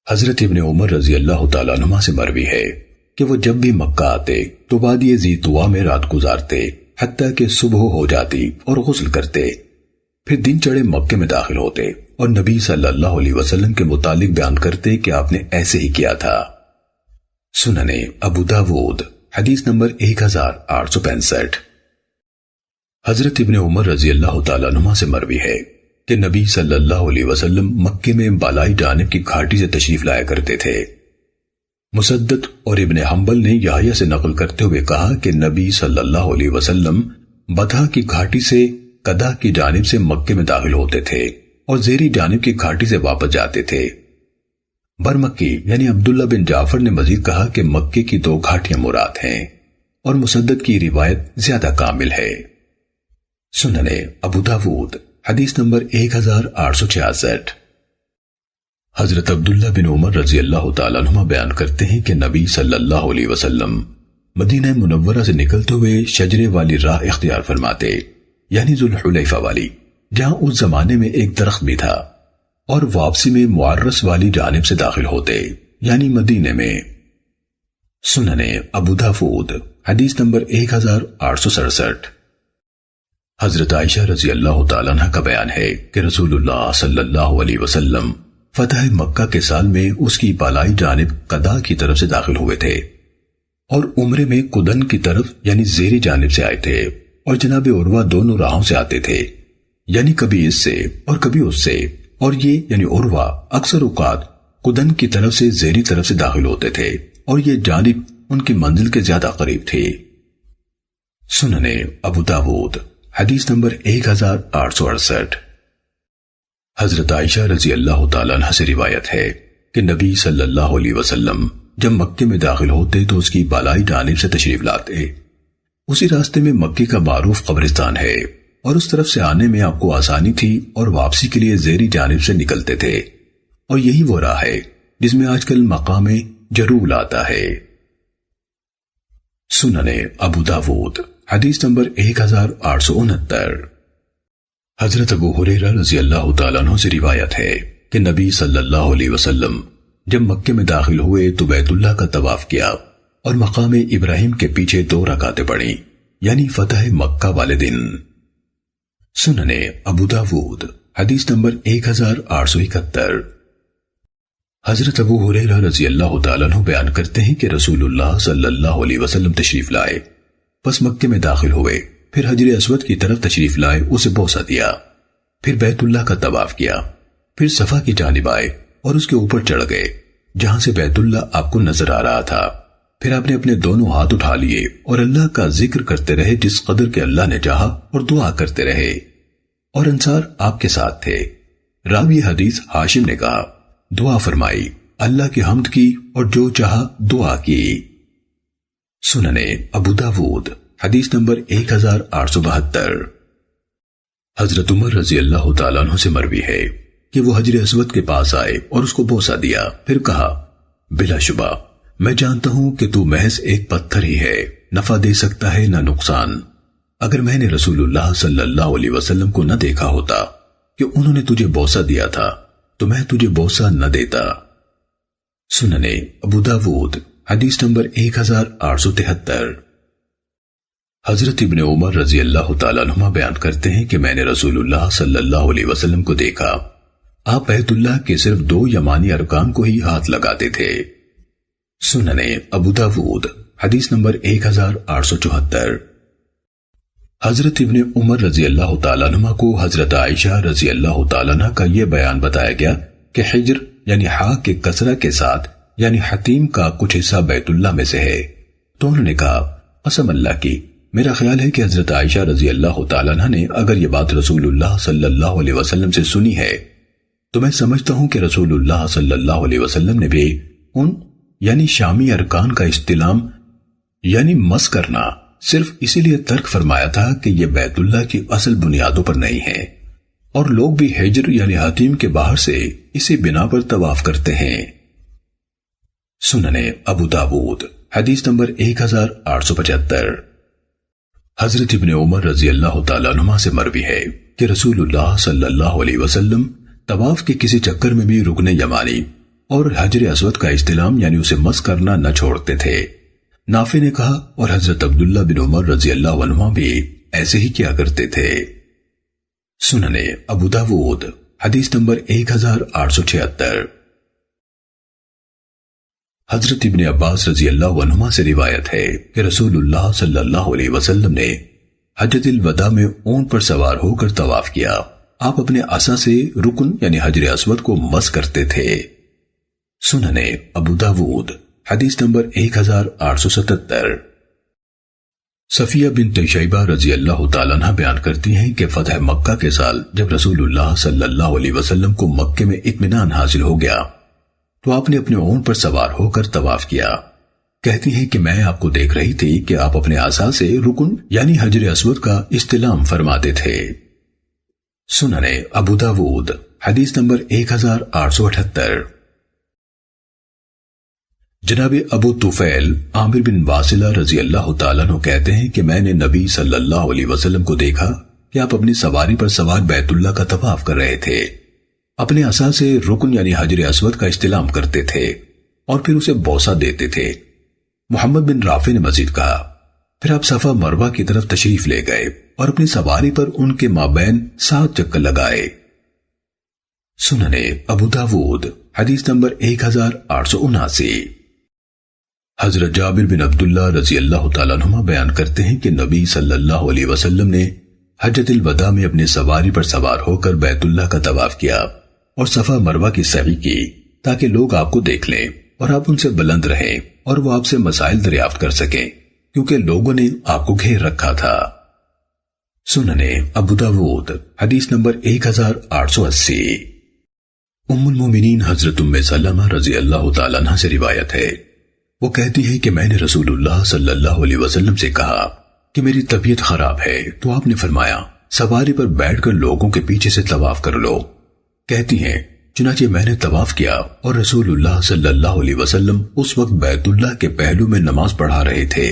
حضرت ابن عمر رضی اللہ تعالیٰ عنہما سے مروی ہے کہ وہ جب بھی مکہ آتے تو وادی ذی طویٰ میں رات گزارتے حتیٰ کہ صبح ہو جاتی اور غسل کرتے، پھر دن چڑھے مکے میں داخل ہوتے اور نبی صلی اللہ علیہ وسلم کے متعلق بیان کرتے کہ آپ نے ایسے ہی کیا تھا۔ سننے ابو داود حدیث نمبر 1865۔ حضرت ابن عمر رضی اللہ تعالیٰ عنہما سے مروی ہے کہ نبی صلی اللہ علیہ وسلم مکے میں بالائی جانب کی گھاٹی سے تشریف لایا کرتے تھے۔ مسدد اور ابن حنبل نے یحییٰ سے نقل کرتے ہوئے کہا کہ نبی صلی اللہ علیہ وسلم بدھا کی گھاٹی سے قدح کی جانب سے مکے میں داخل ہوتے تھے اور زیری جانب کی گھاٹی سے واپس جاتے تھے۔ برمکی یعنی عبداللہ بن جعفر نے مزید کہا کہ مکے کی 2 گھاٹیاں مراد ہیں اور مسدد کی روایت زیادہ کامل ہے۔ سننے ابو داود حدیث نمبر 1866۔ حضرت عبداللہ بن عمر رضی اللہ تعالیٰ عنہما بیان کرتے ہیں کہ نبی صلی اللہ علیہ وسلم مدینہ منورہ سے نکلتے ہوئے شجرے والی راہ اختیار فرماتے، یعنی ذوالحلیفہ والی، جہاں اس زمانے میں ایک درخت بھی تھا، اور واپسی میں معرس والی جانب سے داخل ہوتے، یعنی مدینے میں۔ سننے ابو داود حدیث نمبر 1867۔ حضرت عائشہ رضی اللہ تعالیٰ عنہ کا بیان ہے کہ رسول اللہ صلی اللہ علیہ وسلم فتح مکہ کے سال میں اس کی بالائی جانب قدح کی طرف سے داخل ہوئے تھے اور عمرے میں قدن کی طرف یعنی زیری جانب سے آئے تھے، اور جناب عروہ دونوں راہوں سے آتے تھے، یعنی کبھی اس سے اور کبھی اس سے، اور یہ یعنی عروہ اکثر اوقات قدن کی طرف سے زیری طرف سے داخل ہوتے تھے اور یہ جانب ان کی منزل کے زیادہ قریب تھی۔ سننے ابو داود حدیث نمبر 1868۔ حضرت عائشہ رضی اللہ تعالیٰ عنہ سے روایت ہے کہ نبی صلی اللہ علیہ وسلم جب مکے میں داخل ہوتے تو اس کی بالائی جانب سے تشریف لاتے۔ اسی راستے میں مکے کا معروف قبرستان ہے اور اس طرف سے آنے میں آپ کو آسانی تھی اور واپسی کے لیے زیری جانب سے نکلتے تھے، اور یہی وہ راہ ہے جس میں آج کل مقام جرول آتا ہے۔ سننے ابو داود حدیث نمبر 1869۔ حضرت ابو ہریرہ رضی اللہ تعالیٰ عنہ سے روایت ہے کہ نبی صلی اللہ علیہ وسلم جب مکے میں داخل ہوئے تو بیت اللہ کا طواف کیا اور مقام ابراہیم کے پیچھے 2 رکعتیں پڑھیں، یعنی فتح مکہ والے دن۔ سننے ابو داود حدیث نمبر 1871۔ حضرت ابو ہریرہ رضی اللہ تعالیٰ عنہ بیان کرتے ہیں کہ رسول اللہ صلی اللہ علیہ وسلم تشریف لائے، پس مکے میں داخل ہوئے، پھر حجر اسود کی طرف تشریف لائے، اسے بوسہ دیا، پھر بیت اللہ کا طواف کیا، پھر صفا کی جانب آئے اور اس کے اوپر چڑھ گئے جہاں سے بیت اللہ آپ کو نظر آ رہا تھا۔ پھر آپ نے اپنے دونوں ہاتھ اٹھا لیے اور اللہ کا ذکر کرتے رہے جس قدر کہ اللہ نے چاہا، اور دعا کرتے رہے، اور انصار آپ کے ساتھ تھے۔ راوی حدیث ہاشم نے کہا، دعا فرمائی، اللہ کی حمد کی اور جو چاہا دعا کی۔ سننے ابو داود حدیث نمبر 1872۔ حضرت عمر رضی اللہ تعالیٰ عنہ سے مروی ہے کہ وہ حجر اسود کے پاس آئے اور اس کو بوسہ دیا، پھر کہا، بلا شبہ میں جانتا ہوں کہ تو محض ایک پتھر ہی ہے، نفع دے سکتا ہے نہ نقصان۔ اگر میں نے رسول اللہ صلی اللہ علیہ وسلم کو نہ دیکھا ہوتا کہ انہوں نے تجھے بوسہ دیا تھا تو میں تجھے بوسہ نہ دیتا۔ سننے ابو داود حدیث نمبر 1873۔ حضرت ابن عمر رضی اللہ تعالیٰ عنہ بیان کرتے ہیں کہ میں نے رسول اللہ صلی اللہ علیہ وسلم کو دیکھا، آپ بیت اللہ کے صرف 2 یمانی ارکان کو ہی ہاتھ لگاتے تھے۔ سننے ابو داود حدیث نمبر 1874۔ حضرت ابن عمر رضی اللہ تعالیٰ عنہ کو حضرت عائشہ رضی اللہ تعالیٰ عنہ کا یہ بیان بتایا گیا کہ حجر یعنی ہا کے کسرہ کے ساتھ یعنی حتیم کا کچھ حصہ بیت اللہ میں سے ہے، تو انہوں نے کہا، قسم اللہ کی میرا خیال ہے کہ حضرت عائشہ رضی اللہ تعالیٰ عنہ نے اگر یہ بات رسول اللہ صلی اللہ علیہ وسلم سے سنی ہے تو میں سمجھتا ہوں کہ رسول اللہ صلی اللہ علیہ وسلم نے بھی ان یعنی شامی ارکان کا استلام یعنی مس کرنا صرف اسی لیے ترک فرمایا تھا کہ یہ بیت اللہ کی اصل بنیادوں پر نہیں ہے، اور لوگ بھی حجر یعنی حتیم کے باہر سے اسی بنا پر طواف کرتے ہیں۔ سننے ابو داود حدیث نمبر 1875۔ حضرت ابن عمر رضی اللہ تعالیٰ عنہ سے مروی ہے کہ رسول اللہ صلی اللہ علیہ وسلم طواف کے کسی چکر میں بھی رکن یمانی اور حجر اسود کا استلام یعنی اسے مس کرنا نہ چھوڑتے تھے۔ نافع نے کہا، اور حضرت عبداللہ بن عمر رضی اللہ عنہ بھی ایسے ہی کیا کرتے تھے۔ سننے ابو داود حدیث نمبر 1876۔ حضرت ابن عباس رضی اللہ عنہما سے روایت ہے کہ رسول اللہ صلی اللہ علیہ وسلم نے حجۃ الوداع میں اونٹ پر سوار ہو کر طواف کیا، آپ اپنے عصا سے رکن یعنی حجر اسود کو مس کرتے تھے۔ سننے ابو داود حدیث نمبر 1877۔ صفیہ بنت شیبہ رضی اللہ تعالیٰ عنہ بیان کرتی ہیں کہ فتح مکہ کے سال جب رسول اللہ صلی اللہ علیہ وسلم کو مکے میں اطمینان حاصل ہو گیا تو آپ نے اپنے اونٹ پر سوار ہو کر طواف کیا۔ کہتی ہیں کہ میں آپ کو دیکھ رہی تھی کہ آپ اپنے عصا سے رکن یعنی حجر اسود کا استلام فرماتے تھے۔ سننے ابو داود حدیث نمبر 1878۔ جناب ابو طفیل عامر بن واصلہ رضی اللہ تعالیٰ عنہ کہتے ہیں کہ میں نے نبی صلی اللہ علیہ وسلم کو دیکھا کہ آپ اپنی سواری پر سوار بیت اللہ کا طواف کر رہے تھے، اپنے عصا سے رکن یعنی حجر اسود کا استلام کرتے تھے اور پھر اسے بوسہ دیتے تھے۔ محمد بن رافع نے مزید کہا، پھر آپ صفا مروہ کی طرف تشریف لے گئے اور اپنی سواری پر ان کے مابین 7 چکر لگائے۔ سننے ابو داود حدیث نمبر 1879۔ حضرت جابر بن عبداللہ رضی اللہ تعالیٰ عنہ بیان کرتے ہیں کہ نبی صلی اللہ علیہ وسلم نے حجۃ الوداع میں اپنی سواری پر سوار ہو کر بیت اللہ کا طواف کیا اور صفا مروہ کی سعی کی تاکہ لوگ آپ کو دیکھ لیں اور آپ ان سے بلند رہیں اور وہ آپ سے مسائل دریافت کر سکیں، کیونکہ لوگوں نے آپ کو گھیر رکھا تھا۔ سننے ابو داود حدیث نمبر 1880۔ ام المومنین حضرت ام سلمہ رضی اللہ تعالیٰ عنہ سے روایت ہے، وہ کہتی ہے کہ میں نے رسول اللہ صلی اللہ علیہ وسلم سے کہا کہ میری طبیعت خراب ہے، تو آپ نے فرمایا سواری پر بیٹھ کر لوگوں کے پیچھے سے طواف کر لو۔ کہتی ہیں چنانچہ میں نے طواف کیا اور رسول اللہ صلی اللہ علیہ وسلم اس وقت بیت اللہ کے پہلو میں نماز پڑھا رہے تھے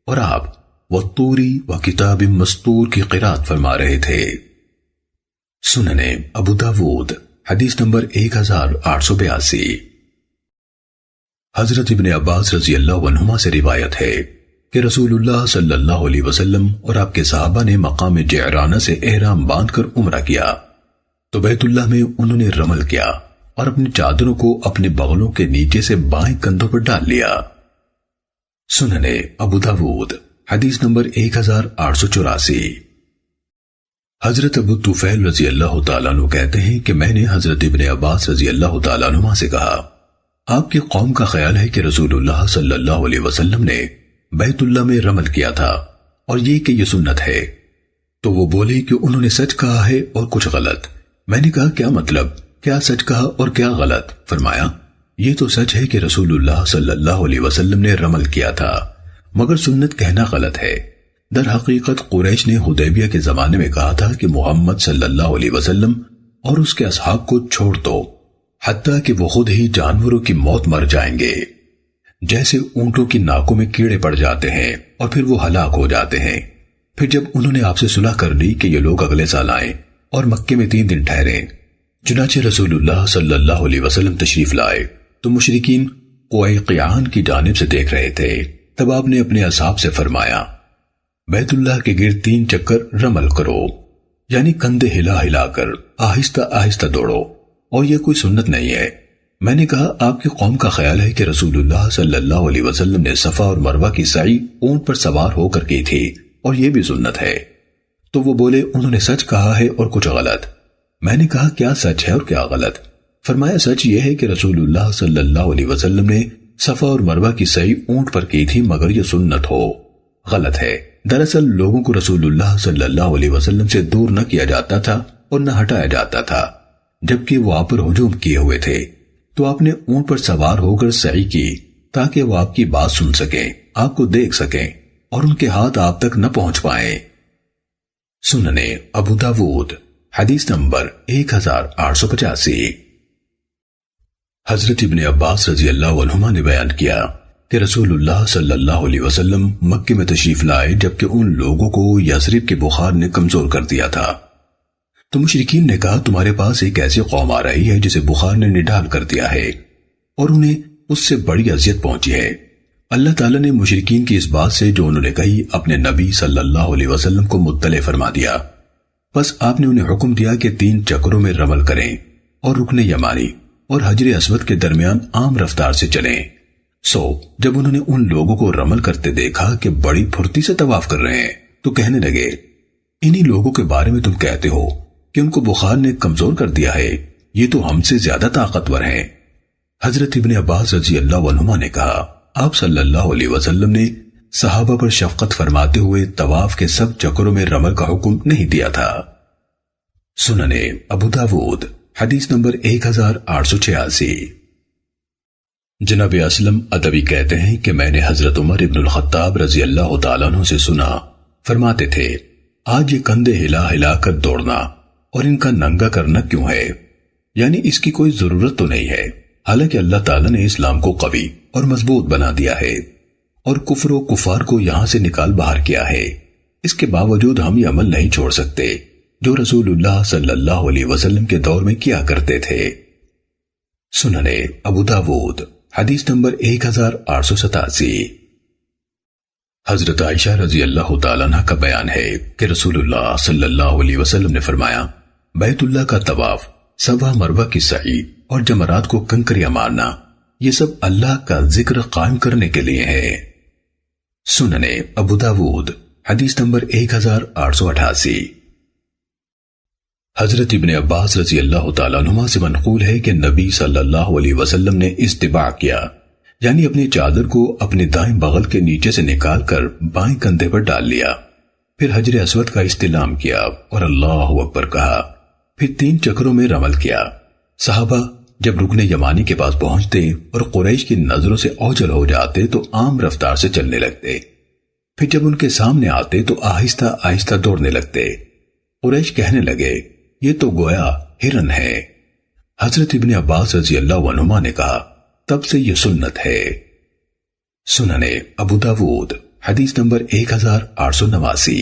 اور آپ وَالطُّورِ وَكِتَابٍ مَّسْطُورٍ کی قرات فرما رہے تھے۔ سننے ابو داود حدیث نمبر 1882۔ حضرت ابن عباس رضی اللہ عنہما سے روایت ہے کہ رسول اللہ صلی اللہ علیہ وسلم اور آپ کے صحابہ نے مقام جعرانہ سے احرام باندھ کر عمرہ کیا تو بیت اللہ میں انہوں نے رمل کیا اور اپنی چادروں کو اپنے بغلوں کے نیچے سے بائیں کندھوں پر ڈال لیا۔ سننے ابو داود حدیث نمبر 1884۔ حضرت ابو طفیل رضی اللہ تعالیٰ عنہ کہتے ہیں کہ میں نے حضرت ابن عباس رضی اللہ تعالیٰ عنہ سے کہا، آپ کی قوم کا خیال ہے کہ رسول اللہ صلی اللہ علیہ وسلم نے بیت اللہ میں رمل کیا تھا اور یہ کہ یہ سنت ہے، تو وہ بولے کہ انہوں نے سچ کہا ہے اور کچھ غلط۔ میں نے کہا کیا مطلب، کیا سچ کہا اور کیا غلط؟ فرمایا یہ تو سچ ہے کہ رسول اللہ صلی اللہ علیہ وسلم نے رمل کیا تھا، مگر سنت کہنا غلط ہے۔ در حقیقت قریش نے حدیبیہ کے زمانے میں کہا تھا کہ محمد صلی اللہ علیہ وسلم اور اس کے اصحاب کو چھوڑ دو، حتیٰ کہ وہ خود ہی جانوروں کی موت مر جائیں گے، جیسے اونٹوں کی ناکوں میں کیڑے پڑ جاتے ہیں اور پھر وہ ہلاک ہو جاتے ہیں۔ پھر جب انہوں نے آپ سے صلح کر لی کہ یہ لوگ اگلے سال آئیں اور مکے میں 3 دن ٹھہریں، چنانچہ رسول اللہ صلی اللہ علیہ وسلم تشریف لائے تو مشرکین قویقیان کی جانب سے دیکھ رہے تھے۔ تب آپ نے اپنے اصحاب سے فرمایا بیت اللہ کے گرد 3 چکر رمل کرو، یعنی کندھے ہلا ہلا کر آہستہ آہستہ دوڑو، اور یہ کوئی سنت نہیں ہے۔ میں نے کہا آپ کی قوم کا خیال ہے کہ رسول اللہ صلی اللہ علیہ وسلم نے صفا اور مروہ کی سعی اونٹ پر سوار ہو کر کی تھی اور یہ بھی سنت ہے۔ تو وہ بولے انہوں نے سچ کہا ہے اور کچھ غلط۔ میں نے کہا کیا سچ ہے اور کیا غلط؟ فرمایا سچ یہ ہے کہ رسول اللہ صلی اللہ علیہ وسلم نے صفا اور مروہ کی سعی اونٹ پر کی تھی، مگر یہ سنت ہو۔ غلط ہے، دراصل لوگوں کو رسول اللہ صلی اللہ علیہ وسلم سے دور نہ کیا جاتا تھا اور نہ ہٹایا جاتا تھا، جبکہ وہ آپ پر ہجوم کیے ہوئے تھے، تو آپ نے اونٹ پر سوار ہو کر سعی کی تاکہ وہ آپ کی بات سن سکیں، آپ کو دیکھ سکیں اور ان کے ہاتھ آپ تک نہ پہنچ پائیں۔ سننے ابو داود حدیث نمبر 1885۔ حضرت ابن عباس رضی اللہ عنہما نے بیان کیا کہ رسول اللہ صلی اللہ علیہ وسلم مکے میں تشریف لائے جبکہ ان لوگوں کو یثرب کے بخار نے کمزور کر دیا تھا، تو مشرکین نے کہا تمہارے پاس ایک ایسی قوم آ رہی ہے جسے بخار نے نڈال کر دیا ہے اور انہیں اس سے بڑی اذیت پہنچی ہے۔ اللہ تعالیٰ نے مشرکین کی اس بات سے جو انہوں نے کہی اپنے نبی صلی اللہ علیہ وسلم کو مطلع فرما دیا، بس آپ نے انہیں حکم دیا کہ 3 چکروں میں رمل کریں اور رکن یمانی اور حجر اسود کے درمیان عام رفتار سے چلیں۔ جب انہوں نے ان لوگوں کو رمل کرتے دیکھا کہ بڑی پھرتی سے طواف کر رہے ہیں تو کہنے لگے انہی لوگوں کے بارے میں تم کہتے ہو کہ ان کو بخار نے کمزور کر دیا ہے، یہ تو ہم سے زیادہ طاقتور ہیں۔ حضرت ابن عباس رضی اللہ عنہما نے کہا آپ صلی اللہ علیہ وسلم نے صحابہ پر شفقت فرماتے ہوئے طواف کے سب چکروں میں رمل کا حکم نہیں دیا تھا۔ سننے ابو داود حدیث نمبر 1886۔ جناب اسلم ادبی کہتے ہیں کہ میں نے حضرت عمر ابن الخطاب رضی اللہ تعالیٰ عنہ سے سنا، فرماتے تھے آج یہ کندھے ہلا ہلا کر دوڑنا اور ان کا ننگا کرنا کیوں ہے؟ یعنی اس کی کوئی ضرورت تو نہیں ہے، حالانکہ اللہ تعالیٰ نے اسلام کو قوی اور مضبوط بنا دیا ہے اور کفر و کفار کو یہاں سے نکال باہر کیا ہے۔ اس کے باوجود ہم یہ عمل نہیں چھوڑ سکتے جو رسول اللہ صلی اللہ علیہ وسلم کے دور میں کیا کرتے تھے۔ سننے ابو داود حدیث نمبر 1887۔ حضرت عائشہ رضی اللہ تعالیٰ عنہ کا بیان ہے کہ رسول اللہ صلی اللہ علیہ وسلم نے فرمایا بیت اللہ کا طواف، صفا مروہ کی سعی اور جمرات کو کنکریاں مارنا، یہ سب اللہ کا ذکر قائم کرنے کے لیے ہے۔ سننے ابو داود حدیث نمبر 1888۔ حضرت ابن عباس رضی اللہ تعالیٰ عنہما سے منقول ہے کہ نبی صلی اللہ علیہ وسلم نے استباع کیا، یعنی اپنی چادر کو اپنے دائیں بغل کے نیچے سے نکال کر بائیں کندھے پر ڈال لیا، پھر حجر اسود کا استلام کیا اور اللہ اکبر کہا، پھر 3 چکروں میں رمل کیا۔ صحابہ جب رکن یمانی کے پاس پہنچتے اور قریش کی نظروں سے اوجھل ہو جاتے تو عام رفتار سے چلنے لگتے، پھر جب ان کے سامنے آتے تو آہستہ آہستہ دوڑنے لگتے۔ قریش کہنے لگے یہ تو گویا ہرن ہے۔ حضرت ابن عباس رضی اللہ عنہما نے کہا تب سے یہ سنت ہے۔ سننے ابو داود حدیث نمبر 1889۔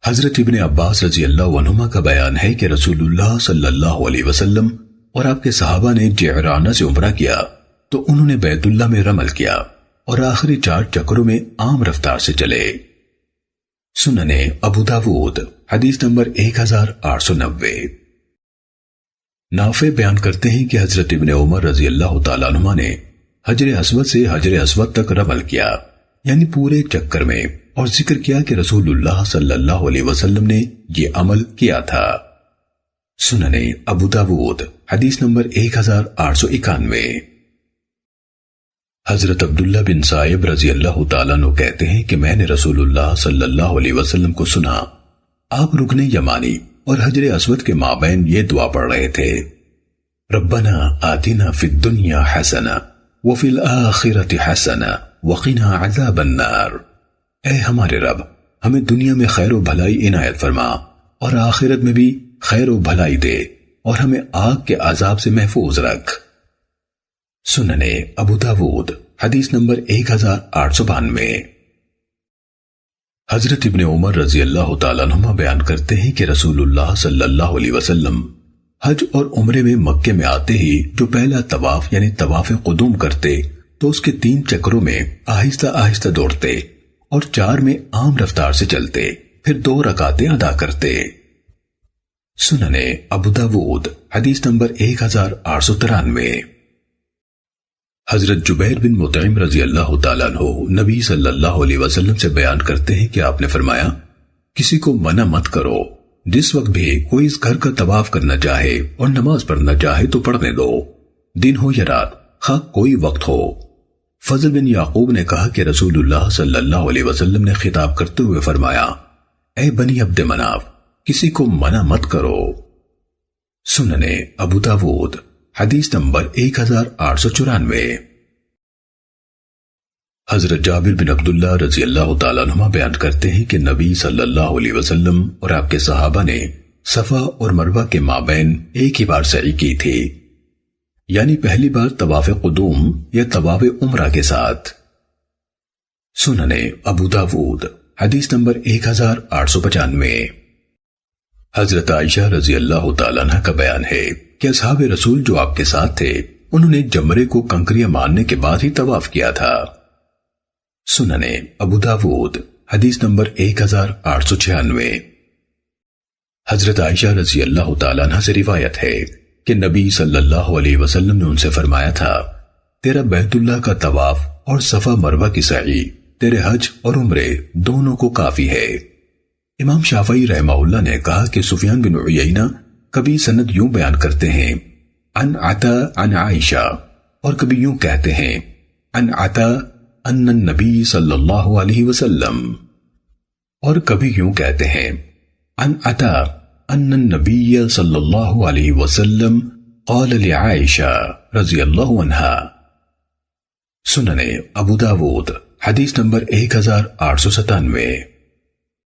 حضرت ابن عباس رضی اللہ عنہما کا بیان ہے کہ رسول اللہ صلی اللہ علیہ وسلم اور آپ کے صحابہ نے جعرانہ سے عمرہ کیا تو انہوں نے بیت اللہ میں رمل کیا اور آخری 4 چکروں میں عام رفتار سے چلے۔ سنن ابو داود حدیث نمبر 1890۔ نافع بیان کرتے ہیں کہ حضرت ابن عمر رضی اللہ تعالیٰ عنہ نے حجر اسود سے حجر اسود تک رمل کیا، یعنی پورے چکر میں، اور ذکر کیا کہ رسول اللہ صلی اللہ علیہ وسلم نے یہ عمل کیا تھا۔ سنن ابو داود حدیث نمبر 1891۔ حضرت عبداللہ بن صائب رضی اللہ تعالیٰ عنہ کہتے ہیں کہ میں نے رسول اللہ صلی اللہ علیہ وسلم کو سنا، آپ رکن یمانی اور حجر اسود کے مابین یہ دعا پڑھ رہے تھے، ربنا آتنا فی الدنیا حسنہ وفی الآخرۃ حسنہ وقنا عذاب النار۔ اے ہمارے رب، ہمیں دنیا میں خیر و بھلائی عنایت فرما اور آخرت میں بھی خیر و بھلائی دے اور ہمیں آگ کے عذاب سے محفوظ رکھ۔ سنن ابو داود حدیث نمبر 1892۔ حضرت ابن عمر رضی اللہ تعالیٰ عنہ بیان کرتے ہیں کہ رسول اللہ صلی اللہ علیہ وسلم حج اور عمرے میں مکے میں آتے ہی جو پہلا طواف یعنی طواف قدوم کرتے تو اس کے 3 چکروں میں آہستہ آہستہ دوڑتے اور 4 میں عام رفتار سے چلتے، پھر 2 رکعتیں ادا کرتے۔ سنن ابو داود حدیث نمبر 1893۔ حضرت جبیر بن مطعم رضی اللہ تعالیٰ عنہ نبی صلی اللہ علیہ وسلم سے بیان کرتے ہیں کہ آپ نے فرمایا، کسی کو منع مت کرو، جس وقت بھی کوئی اس گھر کا طواف کرنا چاہے اور نماز پڑھنا چاہے تو پڑھنے دو، دن ہو یا رات، خواہ کوئی وقت ہو۔ فضل بن یعقوب نے کہا کہ رسول اللہ صلی اللہ علیہ وسلم نے خطاب کرتے ہوئے فرمایا، اے بنی عبد مناف، کسی کو منع مت کرو۔ سنن ابو داود حدیث نمبر 1894۔ حضرت جابر بن عبداللہ رضی اللہ تعالیٰ عنہ بیان کرتے ہیں کہ نبی صلی اللہ علیہ وسلم اور آپ کے صحابہ نے صفا اور مروہ کے مابین ایک ہی بار سعی کی تھی، یعنی پہلی بار طواف قدوم یا طواف عمرہ کے ساتھ۔ سنن ابو داود حدیث نمبر 1895۔ حضرت عائشہ رضی اللہ تعالیٰ عنہ کا بیان ہے کہ اصحاب رسول جو آپ کے ساتھ تھے انہوں نے جمرے کو کنکریاں مارنے کے بعد ہی طواف کیا تھا۔ سنن ابو داود حدیث نمبر 1896۔ حضرت عائشہ رضی اللہ تعالیٰ عنہ سے روایت ہے کہ نبی صلی اللہ علیہ وسلم نے ان سے فرمایا تھا، تیرا بیت اللہ کا طواف اور صفا مروہ کی سعی تیرے حج اور عمرے دونوں کو کافی ہے۔ امام شافعی رحمہ اللہ نے کہا کہ سفیان بن عیینہ کبھی سند یوں بیان کرتے ہیں عن عطا عن عائشہ، اور کبھی یوں کہتے ہیں عن عطا ان النبی صلی اللہ علیہ وسلم، اور کبھی یوں کہتے ہیں عن عطا ان النبی صلی اللہ علیہ وسلم قال لعائشہ رضی اللہ عنہا۔ سنن ابو داود حدیث نمبر 1897۔